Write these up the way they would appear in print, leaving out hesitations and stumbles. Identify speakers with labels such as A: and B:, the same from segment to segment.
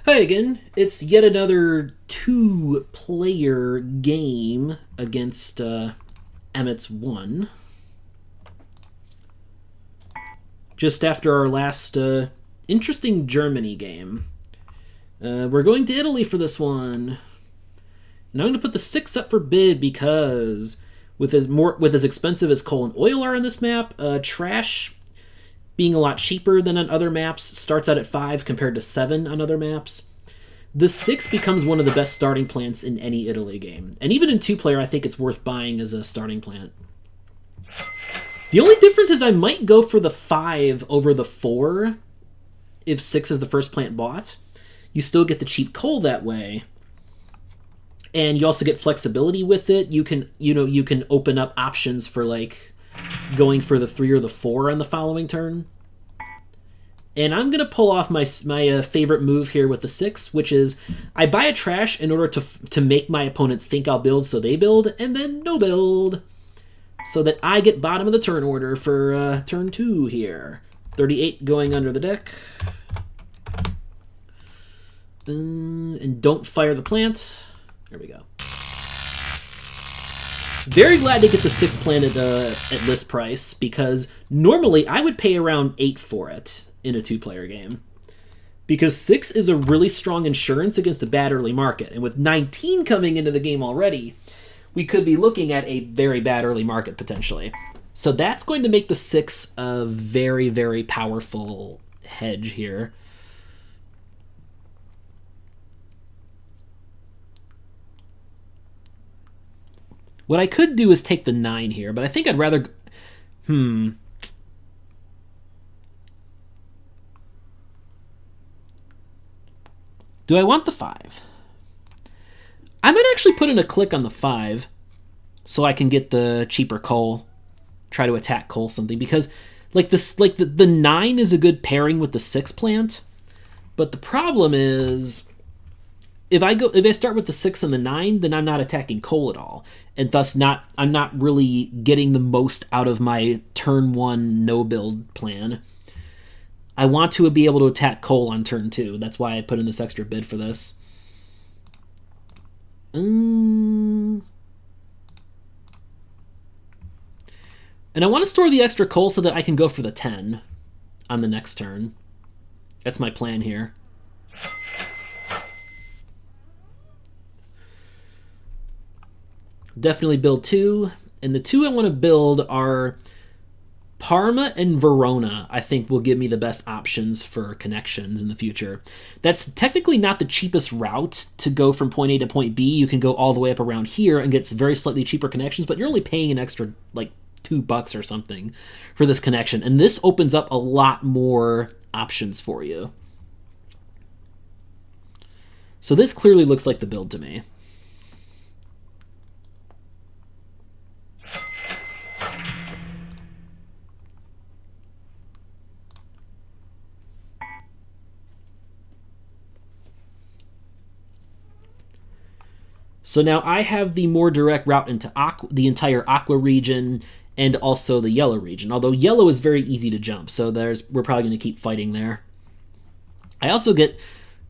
A: Hi again. It's yet another two-player game against Amitss1. Just after our last interesting Germany game. We're going to Italy for this one. And I'm going to put the 6 up for bid because with as expensive as coal and oil are on this map, trash being a lot cheaper than on other maps starts out at 5 compared to 7 on other maps. The 6 becomes one of the best starting plants in any Italy game. And even in 2-player, I think it's worth buying as a starting plant. The only difference is I might go for the 5 over the 4 if 6 is the first plant bought. You still get the cheap coal that way. And you also get flexibility with it. You can open up options for like going for the 3 or the 4 on the following turn. And I'm going to pull off my favorite move here with the 6, which is I buy a trash in order to make my opponent think I'll build so they build, and then no build. So that I get bottom of the turn order for turn 2 here. 38 going under the deck. And don't fire the plant. There we go. Very glad to get the 6 plant at list price, because normally I would pay around 8 for it in a 2-player game. Because 6 is a really strong insurance against a bad early market. And with 19 coming into the game already, we could be looking at a very bad early market potentially. So that's going to make the 6 a very, very powerful hedge here. What I could do is take the 9 here, but I think I'd rather... Do I want the 5? I might actually put in a click on the 5 so I can get the cheaper coal. Try to attack coal something, because the 9 is a good pairing with the 6 plant, but the problem is if I start with the 6 and the 9, then I'm not attacking coal at all, and thus I'm not really getting the most out of my turn 1 no build plan. I want to be able to attack coal on turn 2. That's why I put in this extra bid for this. And I want to store the extra coal so that I can go for the 10 on the next turn. That's my plan here. Definitely build 2. And the 2 I want to build are Parma and Verona. I think will give me the best options for connections in the future. That's technically not the cheapest route to go from point A to point B. You can go all the way up around here and get very slightly cheaper connections, but you're only paying an extra like $2 or something for this connection. And this opens up a lot more options for you. So this clearly looks like the build to me. So now I have the more direct route into the entire Aqua region and also the Yellow region. Although Yellow is very easy to jump, so we're probably going to keep fighting there. I also get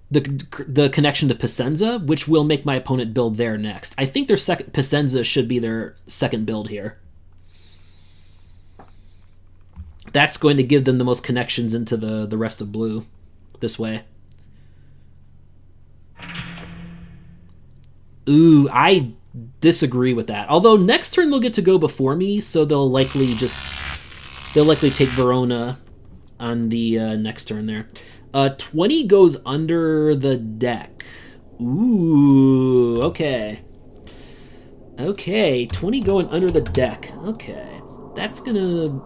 A: the connection to Piacenza, which will make my opponent build there next. I think Piacenza should be their second build here. That's going to give them the most connections into the rest of blue this way. Ooh, I disagree with that. Although next turn they'll get to go before me, so they'll likely take Verona on the next turn there. 20 goes under the deck. Ooh, okay. Okay, 20 going under the deck. Okay, that's gonna...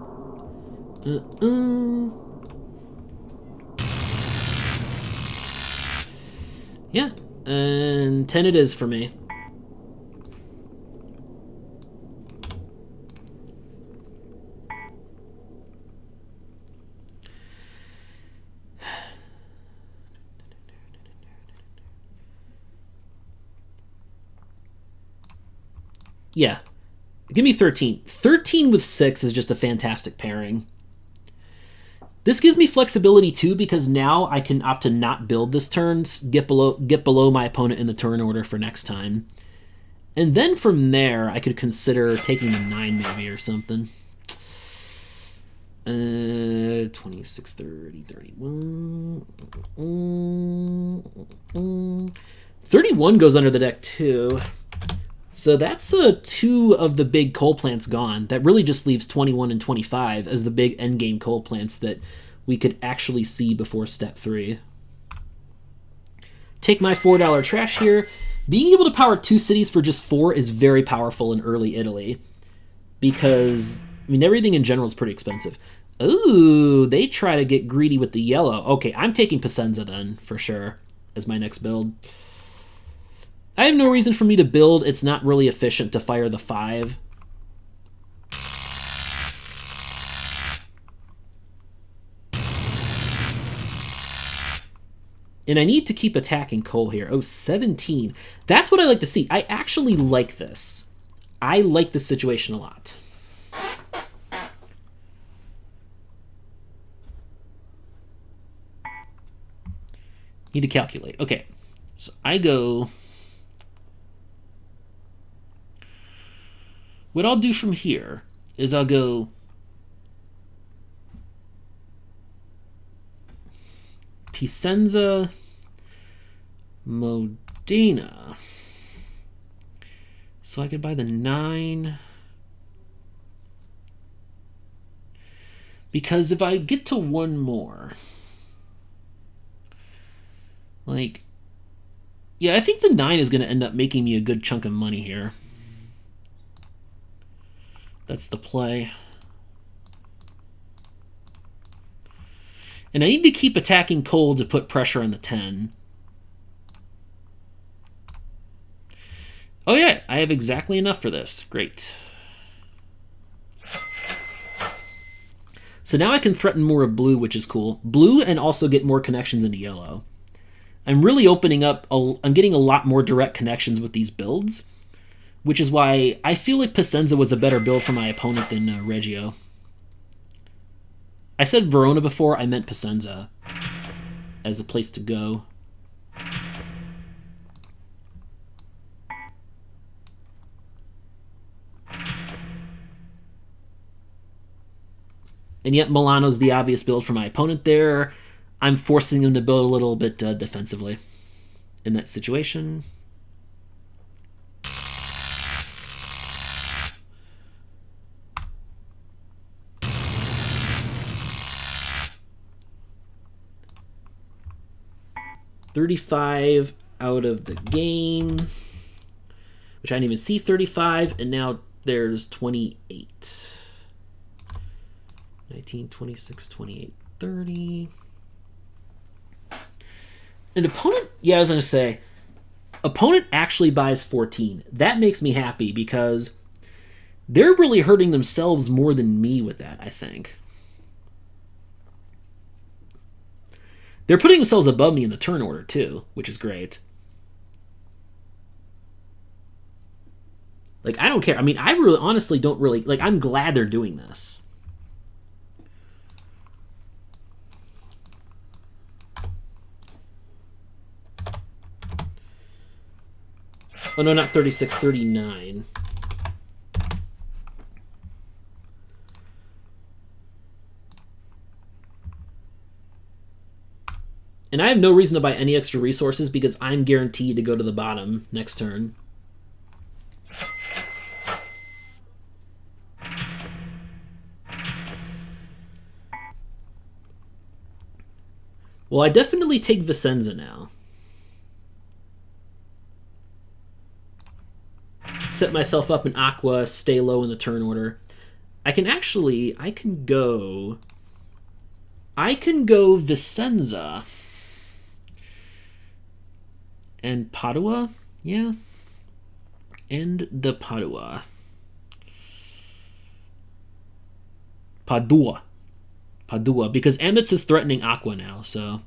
A: Yeah. And 10 it is for me. Yeah. Give me 13. 13 with 6 is just a fantastic pairing. This gives me flexibility too, because now I can opt to not build this turn, get below my opponent in the turn order for next time. And then from there, I could consider taking the 9 maybe or something. 26, 30, 31. 31 goes under the deck too. So that's 2 of the big coal plants gone. That really just leaves 21 and 25 as the big endgame coal plants that we could actually see before step 3. Take my $4 trash here. Being able to power 2 cities for just 4 is very powerful in early Italy. Because, I mean, everything in general is pretty expensive. Ooh, they try to get greedy with the yellow. Okay, I'm taking Piacenza then, for sure, as my next build. I have no reason for me to build. It's not really efficient to fire the 5. And I need to keep attacking coal here. Oh, 17. That's what I like to see. I actually like this. I like this situation a lot. Need to calculate. Okay, so I go... What I'll do from here is I'll go Piacenza, Modena. So I could buy the 9. Because if I get to 1 more, like, yeah, I think the 9 is going to end up making me a good chunk of money here. That's the play. And I need to keep attacking coal to put pressure on the 10. Oh yeah, I have exactly enough for this. Great. So now I can threaten more of blue, which is cool. Blue, and also get more connections into yellow. I'm really opening up, I'm getting a lot more direct connections with these builds, which is why I feel like Piacenza was a better build for my opponent than Reggio. I said Verona before, I meant Piacenza as a place to go. And yet Milano's the obvious build for my opponent there. I'm forcing him to build a little bit defensively in that situation. $35 out of the game, which I didn't even see 35, and now there's 28. 19, 26, 28, 30. An opponent, yeah, I was going to say, opponent actually buys 14. That makes me happy because they're really hurting themselves more than me with that, I think. They're putting themselves above me in the turn order, too, which is great. Like, I don't care. I mean, I really, honestly don't really, like, I'm glad they're doing this. Oh, no, not 36, 39. And I have no reason to buy any extra resources because I'm guaranteed to go to the bottom next turn. Well, I definitely take Vicenza now. Set myself up in Aqua, stay low in the turn order. I can go Vicenza and Padua, yeah, and the Padua. Padua, because Amitss is threatening Aqua now, so.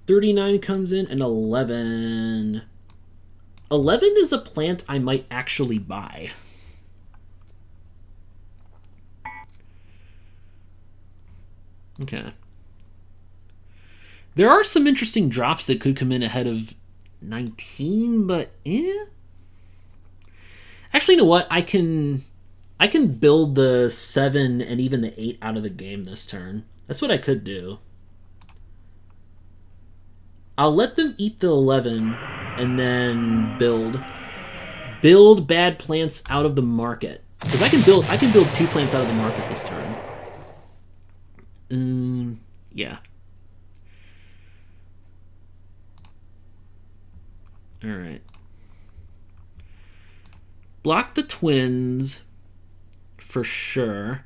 A: 39 comes in, and 11. 11 is a plant I might actually buy. Okay. There are some interesting drops that could come in ahead of 19, but Actually, you know what? I can build the 7 and even the 8 out of the game this turn. That's what I could do. I'll let them eat the 11 and then build bad plants out of the market. Because I can build 2 plants out of the market this turn. Yeah. Alright. Block the twins for sure.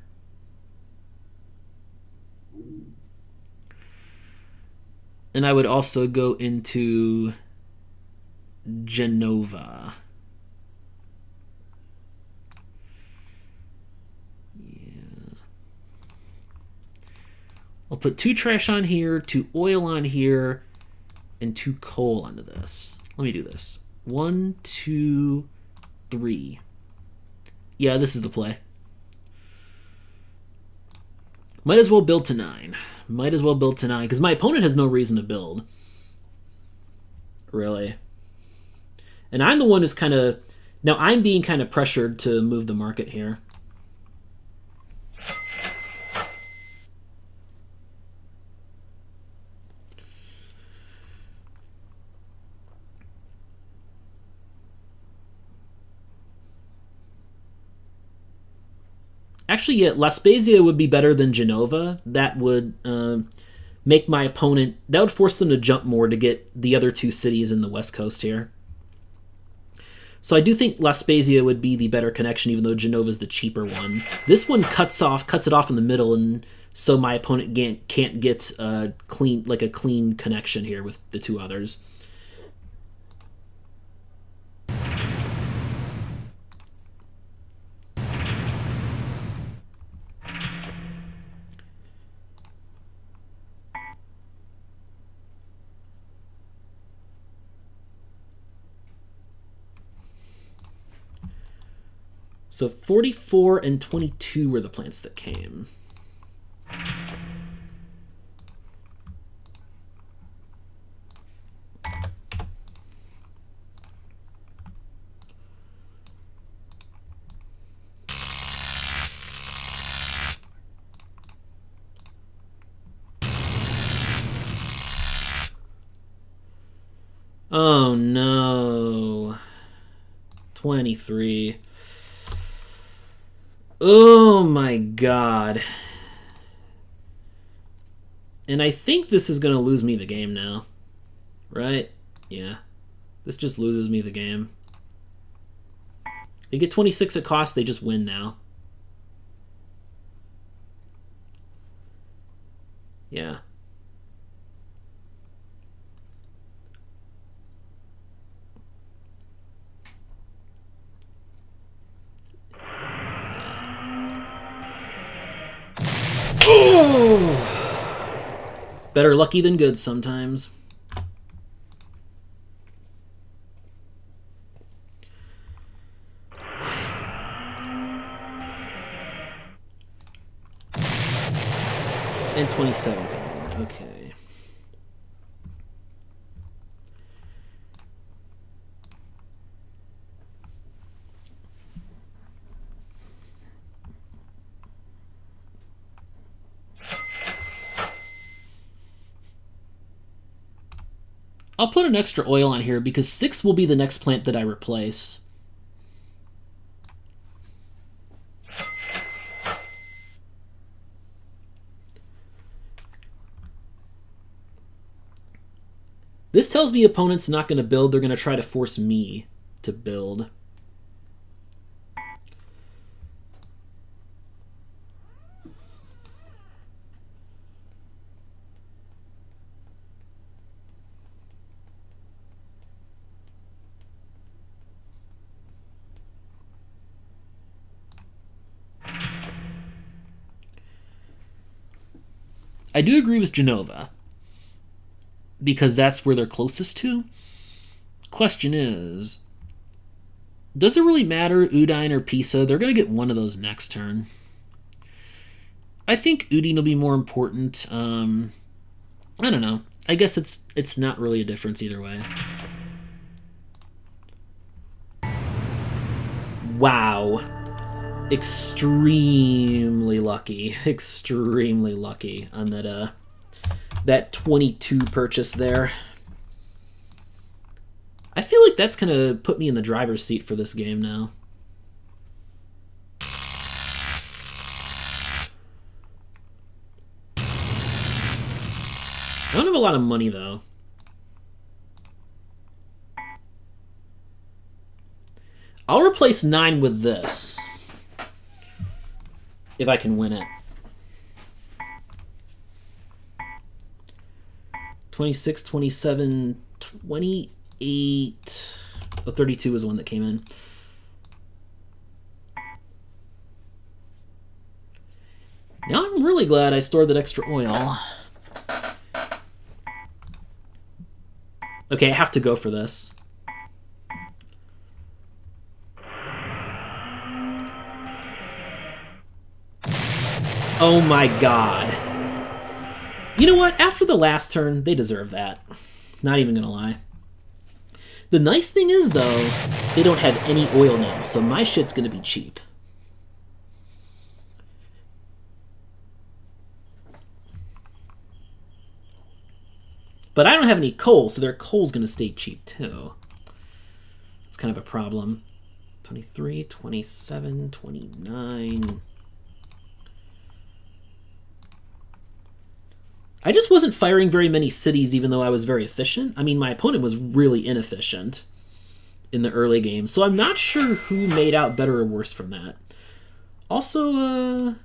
A: And I would also go into Genova. Yeah. I'll put 2 trash on here, 2 oil on here, and 2 coal onto this. Let me do this. 1, 2, 3. Yeah, this is the play. Might as well build to 9. Might as well build to 9, because my opponent has no reason to build. Really. And I'm the one who's kind of... Now, I'm being kind of pressured to move the market here. Actually, yeah, La Spezia would be better than Genova. That would make my opponent... That would force them to jump more to get the other 2 cities in the west coast here. So I do think La Spezia would be the better connection, even though Genova's the cheaper one. This one cuts it off in the middle, and so my opponent can't get a clean connection here with the 2 others. So 44 and 22 were the plants that came. Oh no. 23. Oh my god. And I think this is going to lose me the game now. Right? Yeah. This just loses me the game. They get 26 at cost, they just win now. Yeah. Oh! Better lucky than good sometimes. And 27 comes in. Okay. I'll put an extra oil on here because 6 will be the next plant that I replace. This tells me opponent's not going to build. They're going to try to force me to build. I do agree with Genova. because that's where they're closest to. Question is, does it really matter, Udine or Pisa? They're going to get one of those next turn. I think Udine will be more important. I don't know. I guess it's not really a difference either way. Wow. Extremely lucky. Extremely lucky on that 22 purchase there. I feel like that's going to put me in the driver's seat for this game now. I don't have a lot of money, though. I'll replace 9 with this. If I can win it. 26, 27, 28... Oh, 32 was the one that came in. Now I'm really glad I stored that extra oil. Okay, I have to go for this. Oh my god. You know what? After the last turn, they deserve that. Not even gonna lie. The nice thing is, though, they don't have any oil now, so my shit's gonna be cheap. But I don't have any coal, so their coal's going to stay cheap, too. It's kind of a problem. 23, 27, 29... I just wasn't firing very many cities, even though I was very efficient. I mean, my opponent was really inefficient in the early game, so I'm not sure who made out better or worse from that. Also,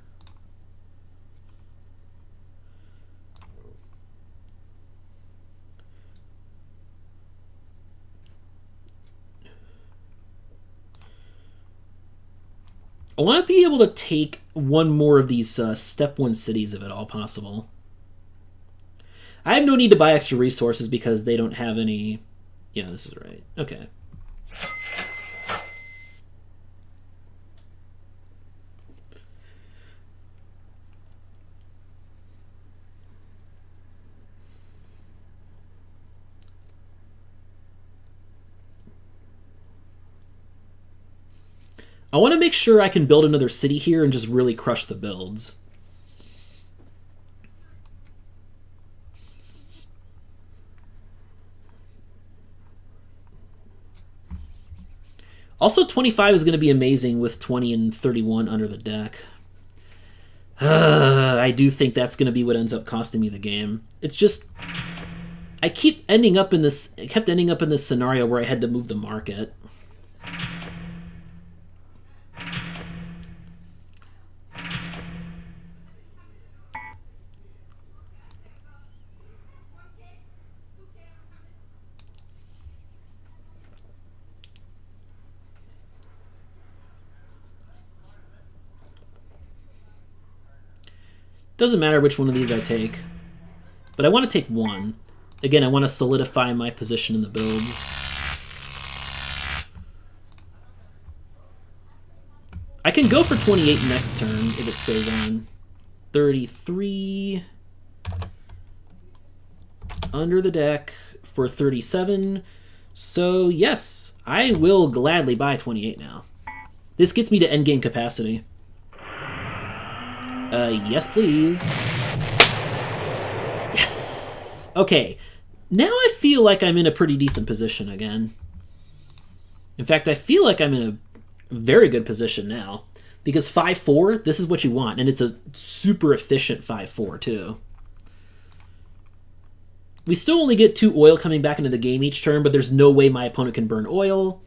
A: I want to be able to take one more of these step 1 cities if at all possible. I have no need to buy extra resources because they don't have any... Yeah, this is right. Okay. I want to make sure I can build another city here and just really crush the builds. Also, 25 is going to be amazing with 20 and 31 under the deck. I do think that's going to be what ends up costing me the game. It's just... I kept ending up in this scenario where I had to move the market. Doesn't matter which one of these I take, but I want to take one. Again, I want to solidify my position in the builds. I can go for 28 next turn if it stays on. 33 under the deck for 37. So yes, I will gladly buy 28 now. This gets me to endgame capacity. Yes, please. Yes! Okay, now I feel like I'm in a pretty decent position again. In fact, I feel like I'm in a very good position now. Because 5-4, this is what you want, and it's a super efficient 5-4, too. We still only get 2 oil coming back into the game each turn, but there's no way my opponent can burn oil.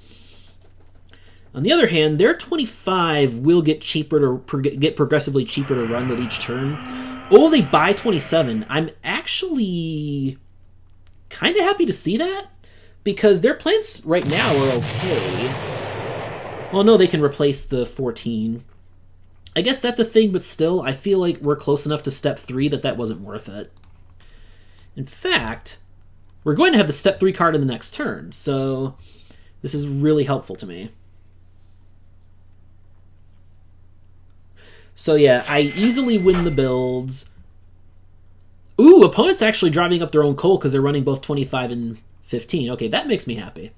A: On the other hand, their 25 will get cheaper to get progressively cheaper to run with each turn. Oh, they buy 27. I'm actually kind of happy to see that because their plants right now are okay. Well, no, they can replace the 14. I guess that's a thing, but still, I feel like we're close enough to step 3 that wasn't worth it. In fact, we're going to have the step 3 card in the next turn, so this is really helpful to me. So yeah, I easily win the builds. Ooh, opponent's actually driving up their own coal because they're running both 25 and 15. Okay, that makes me happy.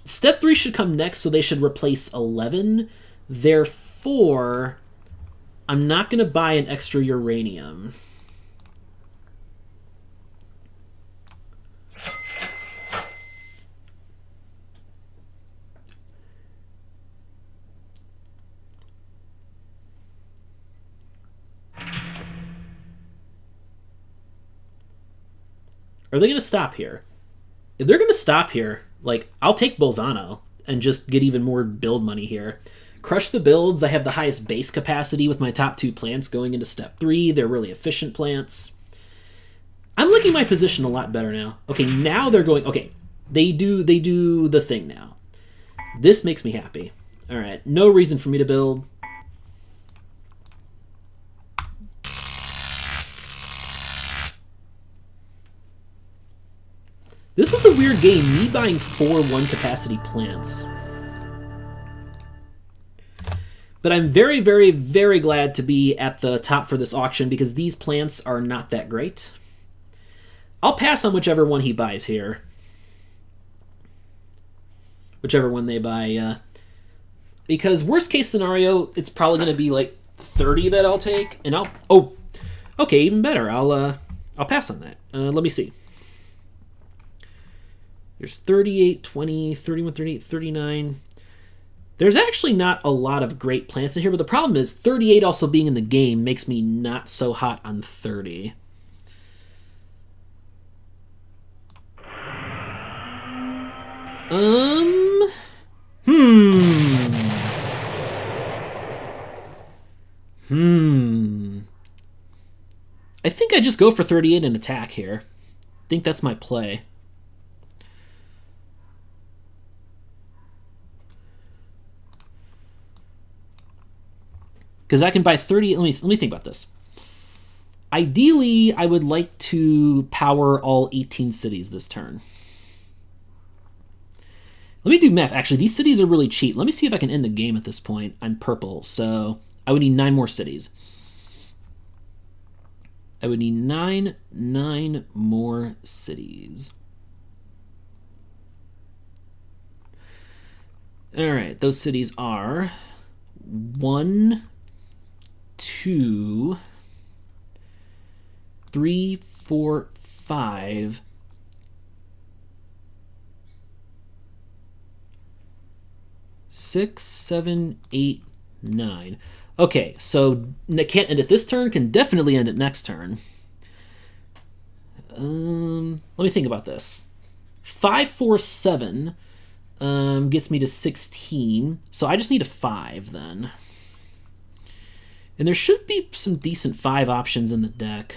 A: Step 3 should come next, so they should replace 11. Therefore, I'm not going to buy an extra uranium. Are they going to stop here? If they're going to stop here, like, I'll take Bolzano and just get even more build money here. Crush the builds. I have the highest base capacity with my top 2 plants going into step 3. They're really efficient plants. I'm liking my position a lot better now. Okay, now they're going... Okay, they do the thing now. This makes me happy. All right, no reason for me to build. This was a weird game, me buying 4 1-capacity plants. But I'm very, very, very glad to be at the top for this auction because these plants are not that great. I'll pass on whichever one he buys here. Whichever one they buy, because worst case scenario, it's probably going to be like 30 that I'll take, and I'll... Oh, okay, even better. I'll pass on that. Let me see. There's 38, 20, 31, 38, 39. There's actually not a lot of great plants in here, but the problem is 38 also being in the game makes me not so hot on 30. I think I just go for 38 and attack here. I think that's my play. Because I can buy 30... Let me think about this. Ideally, I would like to power all 18 cities this turn. Let me do math. Actually, these cities are really cheap. Let me see if I can end the game at this point. I'm purple, so I would need 9 more cities. I would need 9 more cities. All right, those cities are 1, 2, 3, 4, 5, 6, 7, 8, 9. Okay, so can't end it this turn, can definitely end it next turn. Let me think about this. 5, 4, 7 gets me to 16, so I just need a 5 then. And there should be some decent 5 options in the deck.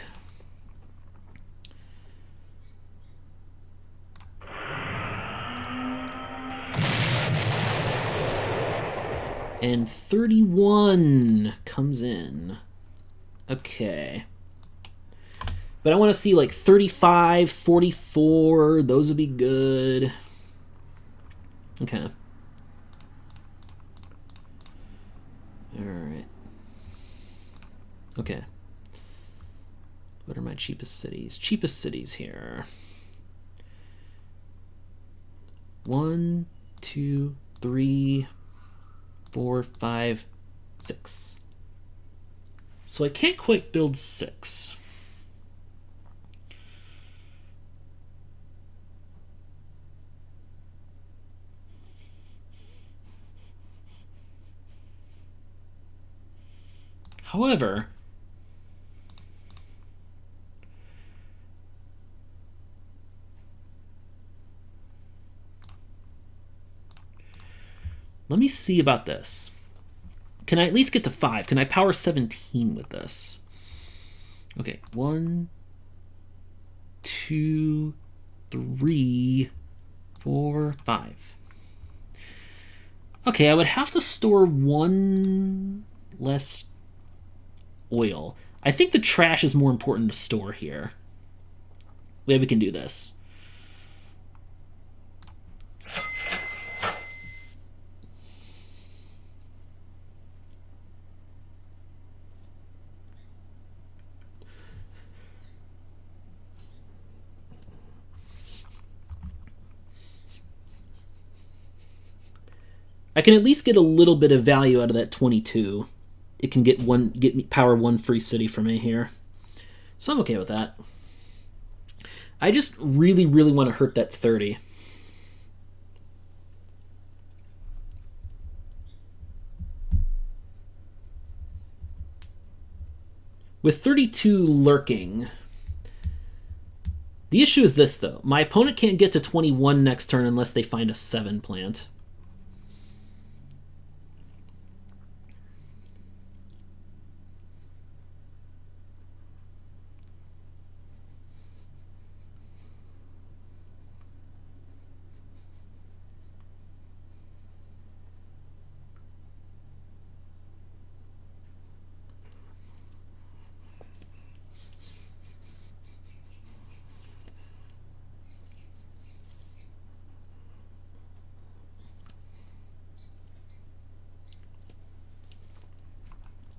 A: And 31 comes in. Okay. But I want to see like 35, 44. Those would be good. Okay. All right. Okay. What are my cheapest cities? Cheapest cities here. 1, 2, 3, 4, 5, 6. So I can't quite build 6. However, let me see about this. Can I at least get to 5? Can I power 17 with this? Okay, 1, 2, 3, 4, 5. Okay, I would have to store 1 less oil. I think the trash is more important to store here. Yeah, we can do this. I can at least get a little bit of value out of that 22. It can get me power 1 free city for me here. So I'm okay with that. I just really, really want to hurt that 30. With 32 lurking, the issue is this, though. My opponent can't get to 21 next turn unless they find a 7 plant.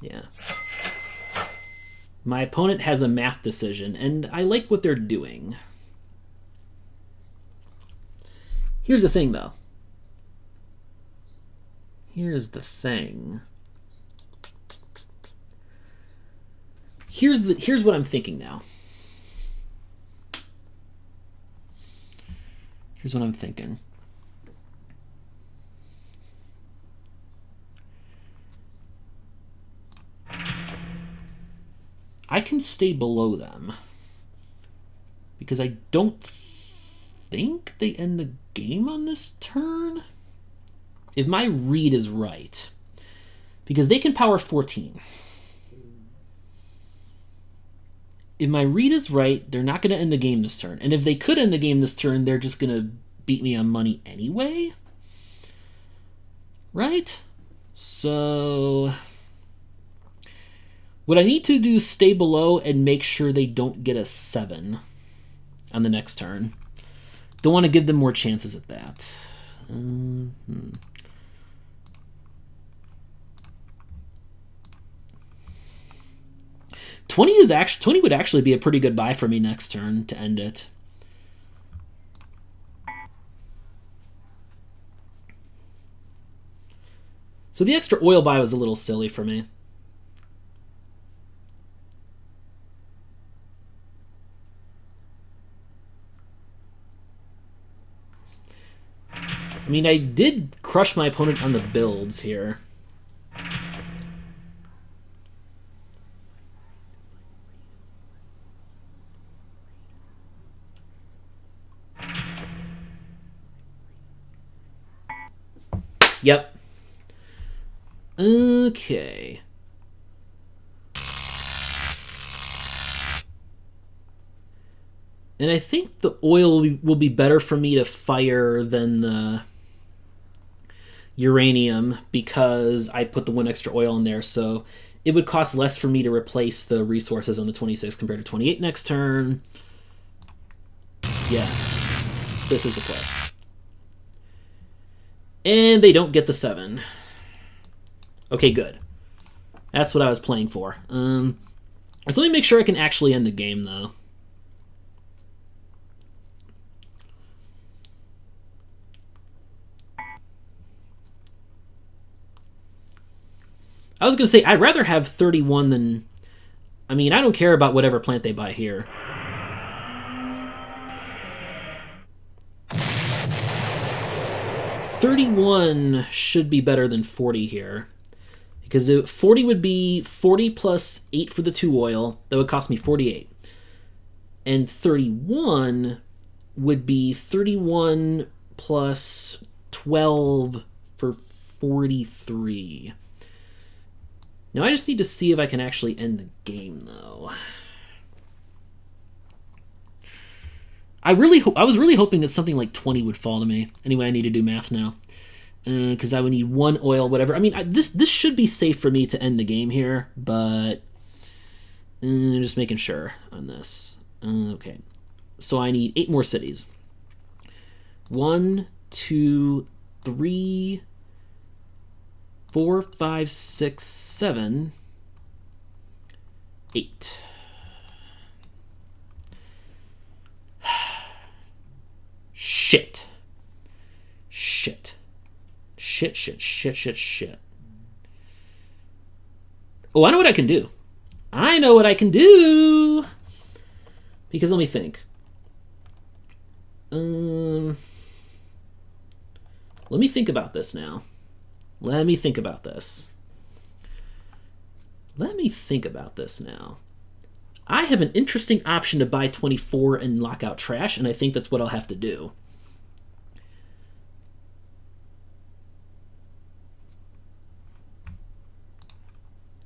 A: Yeah. My opponent has a math decision, and I like what they're doing. Here's the thing, though. Here's the thing. Here's what I'm thinking now. Here's what I'm thinking. I can stay below them because I don't think they end the game on this turn. If my read is right, because they can power 14. If my read is right, they're not going to end the game this turn. And if they could end the game this turn, they're just going to beat me on money anyway. Right? So what I need to do is stay below and make sure they don't get a 7 on the next turn. Don't want to give them more chances at that. 20 would actually be a pretty good buy for me next turn to end it. So the extra oil buy was a little silly for me. I mean, I did crush my opponent on the builds here. Yep. Okay. And I think the oil will be better for me to fire than the uranium because I put the 1 extra oil in there, so it would cost less for me to replace the resources on the 26 compared to 28 next turn. Yeah, this is the play. And they don't get the 7. Okay, good. That's what I was playing for. So let me make sure I can actually end the game, though. I was going to say, I'd rather have 31 than... I mean, I don't care about whatever plant they buy here. $31 should be better than 40 here. Because 40 would be 40 plus 8 for the 2 oil. That would cost me 48. And 31 would be 31 plus 12 for 43. Now I just need to see if I can actually end the game, though. I was really hoping that something like 20 would fall to me. Anyway, I need to do math now. Because I would need 1 oil, whatever. I mean, this should be safe for me to end the game here, but Just making sure on this. Okay. So I need 8 more cities. 1, 2, 3, 4, 5, 6, 7, 8. Shit. Shit. Shit, shit, shit, shit, shit. Oh, I know what I can do. I know what I can do! Because let me think. Let me think about this now. Let me think about this. Let me think about this now. I have an interesting option to buy 24 and lock out trash, and I think that's what I'll have to do.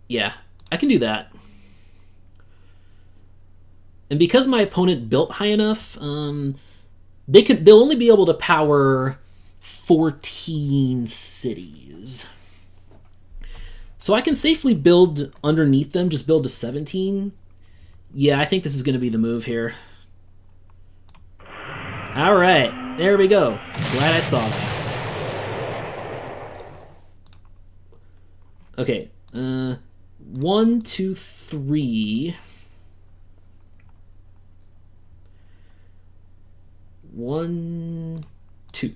A: Yeah, I can do that. And because my opponent built high enough, they'll only be able to power 14 cities. So I can safely build underneath them, just build to 17. Yeah, I think this is going to be the move here. All right, there we go. Glad I saw that. Okay, 1, 2, 3. 1, 2.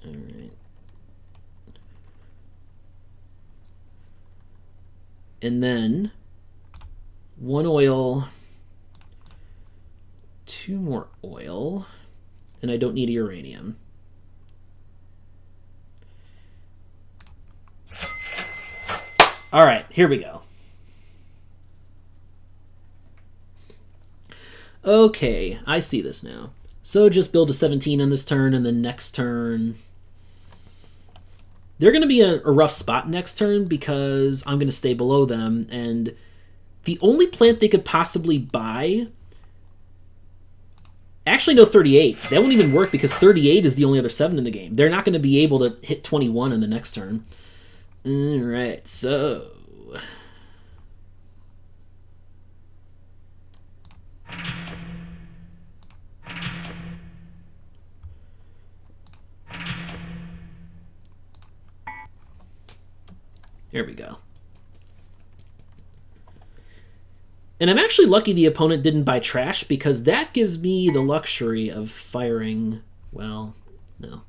A: All right. And then 1 oil, 2 more oil, and I don't need a uranium. All right, here we go. Okay, I see this now. So just build a 17 on this turn, and then next turn... They're going to be a rough spot next turn because I'm going to stay below them, and the only plant they could possibly buy... Actually, no, 38. That won't even work because 38 is the only other 7 in the game. They're not going to be able to hit 21 in the next turn. Alright, so... Here we go. And I'm actually lucky the opponent didn't buy trash because that gives me the luxury of firing... Well, no.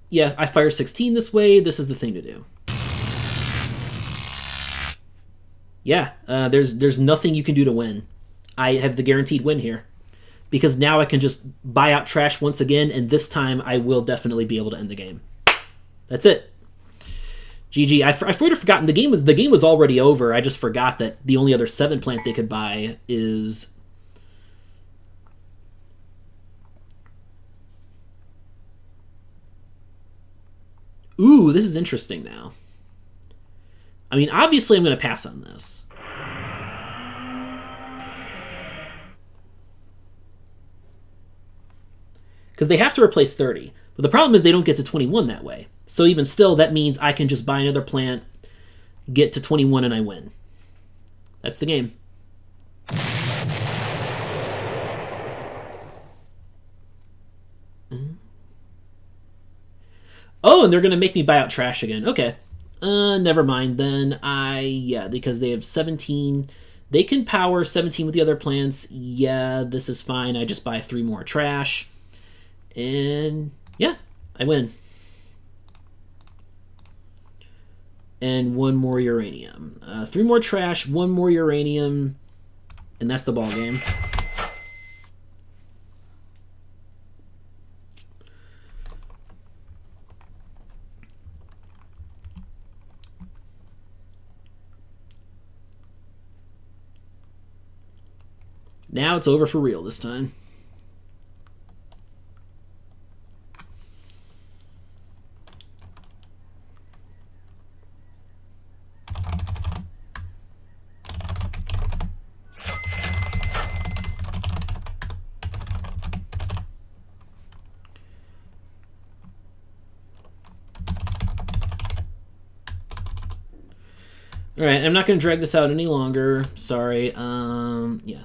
A: Yeah, I fire 16 this way. This is the thing to do. Yeah, there's nothing you can do to win. I have the guaranteed win here. Because now I can just buy out trash once again, and this time I will definitely be able to end the game. That's it. GG. I would have forgotten the game was already over. I just forgot that the only other 7 plant they could buy is... Ooh, this is interesting now. I mean, obviously I'm going to pass on this. Because they have to replace 30. But the problem is they don't get to 21 that way. So even still, that means I can just buy another plant, get to 21, and I win. That's the game. Oh, and they're going to make me buy out trash again. Okay. Never mind then. Yeah, because they have 17. They can power 17 with the other plants. Yeah, this is fine. I just buy 3 more trash. And yeah, I win. And 1 more uranium. 3 more trash, 1 more uranium, and that's the ball game. Now it's over for real this time. All right, I'm not going to drag this out any longer. Sorry. Yeah.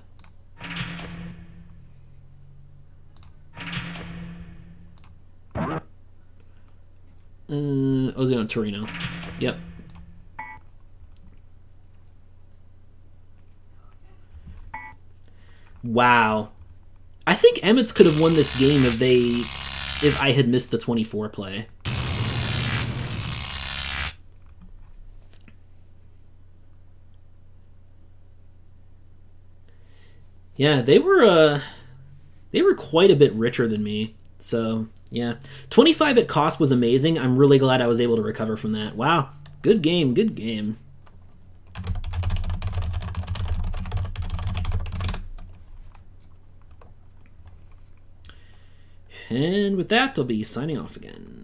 A: Ozone Torino. Yep. Wow. I think Amitss could have won this game if I had missed the 24 play. Yeah, they were quite a bit richer than me. So, yeah. 25 at cost was amazing. I'm really glad I was able to recover from that. Wow. Good game, good game. And with that, I'll be signing off again.